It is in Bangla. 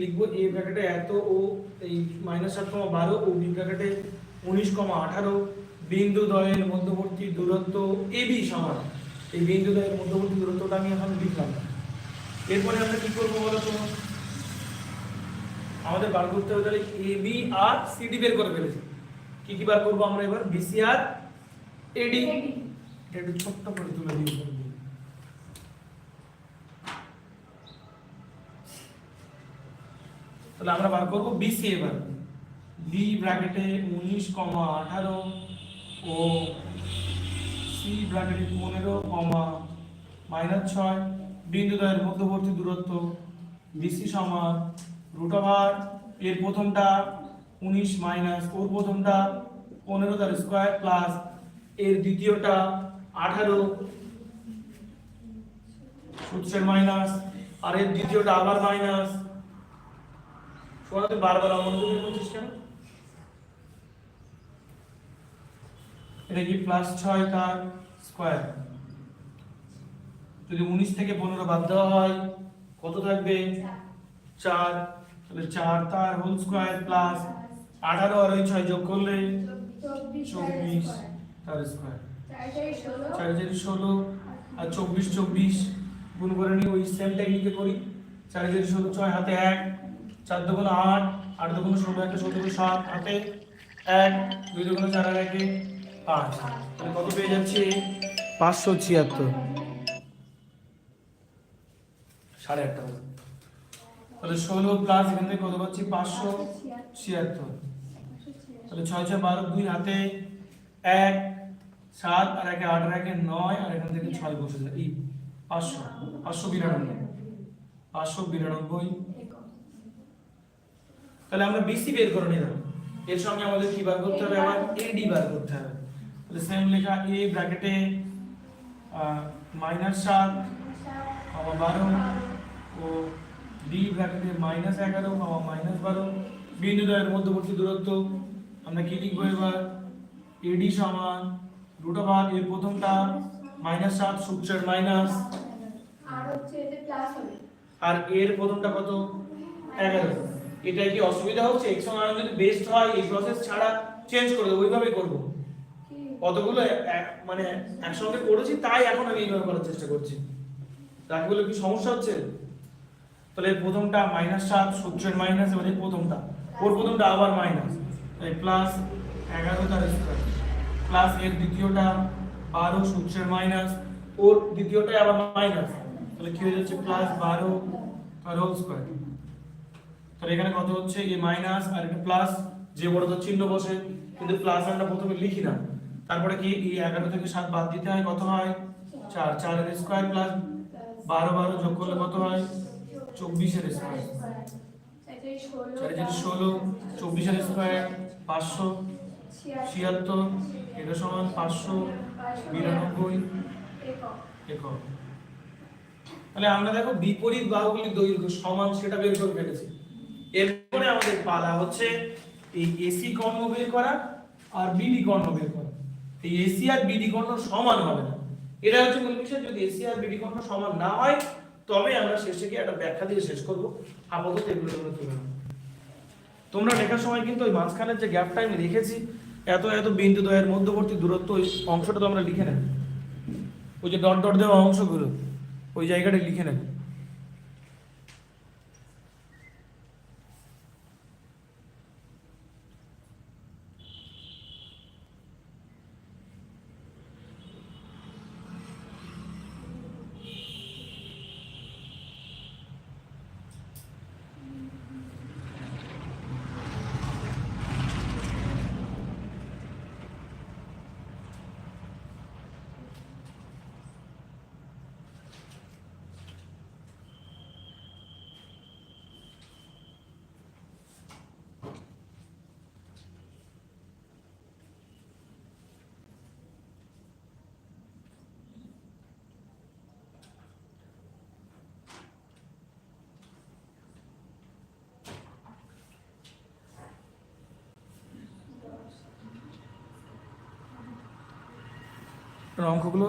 লিখবো এ ব্র্যাকেটে এত ও এই -7,12 ও বি ব্র্যাকেটে 19,18 বিন্দু দ্বয়ের মধ্যবর্তী দূরত্ব এবি সমান। এই বিন্দু দ্বয়ের মধ্যবর্তী দূরত্বটা আমি এখন লিখলাম। এরপরে আমরা কি করব বলো তো, আমাদের বার করতে হবে তাহলে এবি আর সিডি বের করে ফেলেছি। কি কি বার করব আমরা এবার? বিসি আর এডি। এটা একটু ছোট্ট করে তুলে দিই। তাহলে আমরা বার করব বিসি এবার। বি ব্র্যাকেটে 19,18 ও সি ব্র্যাকেটে 15,-6 বিন্দু দ্বয়ের মধ্যবর্তী দূরত্ব বিসি সমান √, এর প্রথমটা 19 মাইনাস ওর প্রথমটা 15 তার স্কয়ার প্লাস এর দ্বিতীয়টা 18 সূত্রের মাইনাস আর এর দ্বিতীয়টা আবার মাইনাস। শোনাতে বারবার অমনোযোগী করছিস কেন? এটা কি +6 তার স্কয়ার। যদি 19 থেকে 15 বাদ দেওয়া হয় কত থাকবে? 4। তাহলে 4 তার হোল স্কয়ার প্লাস 18 আর ওই 6 যোগ করলে 24 তার স্কয়ার। 4 4 16 আর 24 24 গুণ করে নিই, ওই সেম টেকনিকে করি। 4 4 16 6 হাতে 1, 4 2 8, 8 2 16 1 16 7 হাতে 1, 2 2 4 আর 1 5। তাহলে কত পেয়ে যাচ্ছে? 576। 8:30। তাহলে 16 প্লাস এখান থেকে কত পাচ্ছি? 576। তাহলে 6 6 12 2 হাতে 1 7 আর 1 8 আর 1 9 আর এখান থেকে 6 বসে যায়। এই 500 592। তাহলে আমরা বিসি বের করে নিলাম। এর সঙ্গে আমাদের কি বার করতে হবে? আবার এডি বার করতে হবে। তাহলে সেম লেখা এ ব্র্যাকেটে -7, 12 ও বি ব্র্যাকেটে -11, -12 বিন্দু দ্বয়ের মধ্যবর্তী দূরত্ব আমরা কি লিখবো এবার? এডি সমান √, এর প্রথমটা -7 সূত্রের মাইনাস আর হচ্ছে এতে প্লাস হবে আর এর প্রথমটা কত? 11। এটা কি অসুবিধা হচ্ছে? x সমান যদি বেস্ট হয় এই প্রসেস ছাড়া চেঞ্জ করে দেব, ওইভাবে করব। কতগুলো মানে একসঙ্গে করেছি তাই এখন আমি এইভাবে করার চেষ্টা করছি। বাকিগুলো কি সমস্যা হচ্ছে? তাহলে এর প্রথমটা -7 সূত্রের মাইনাস, এবারে প্রথমটা ওর প্রথমটা আবার মাইনাস, তাই প্লাস 11 তার স্কয়ার প্লাস এর দ্বিতীয়টা 12 সূত্রের মাইনাস ওর দ্বিতীয়টা আবার মাইনাস, তাহলে কি হয়ে যাচ্ছে? +12 তার হোল স্কয়ার। তাহলে এখানে কত হচ্ছে? এই মাইনাস আর এটা প্লাস, যে বড় তো চিহ্ন বসে, কিন্তু প্লাস আমরা প্রথমে লিখি না। তারপরে কি এই 11 থেকে 7 বাদ দিতে হয়, কত হয়? 4 4 এর স্কয়ার প্লাস 12 12 যোগ করলে কত হয়? 24 এর স্কয়ার। 4 4 16 24 এর স্কয়ার 576, এটা সমান 592 একক। তাহলে আমরা দেখো বিপরীত বাহুগুলির দৈর্ঘ্য সমান সেটা বের করে ফেলেছি। এরপরে আমাদের পালা হচ্ছে এই এসি কর্ণ বের করা আর বিডি কর্ণ বের করা। এই এসি আর বিডি কর্ণ সমান হবে না, এটা হচ্ছে মূল বিষয়। যদি এসি আর বিডি কর্ণ সমান না হয় তবে আমরা শেষে গিয়ে একটা ব্যাখ্যা দিয়ে শেষ করব। আপাতত এগুলো তোমরা তুলে নাও। তোমরা লেখার সময় কিন্তু ওই মাঝখানের যে গ্যাপটা আমি রেখেছি, এত এত বিন্দু দ্বয়ের মধ্যবর্তী দূরত্ব, ওই অংশটা তো আমরা লিখে নেব। ওই যে ডট ডট দেওয়া অংশগুলো ওই জায়গাটা লিখে নেব। অঙ্কগুলো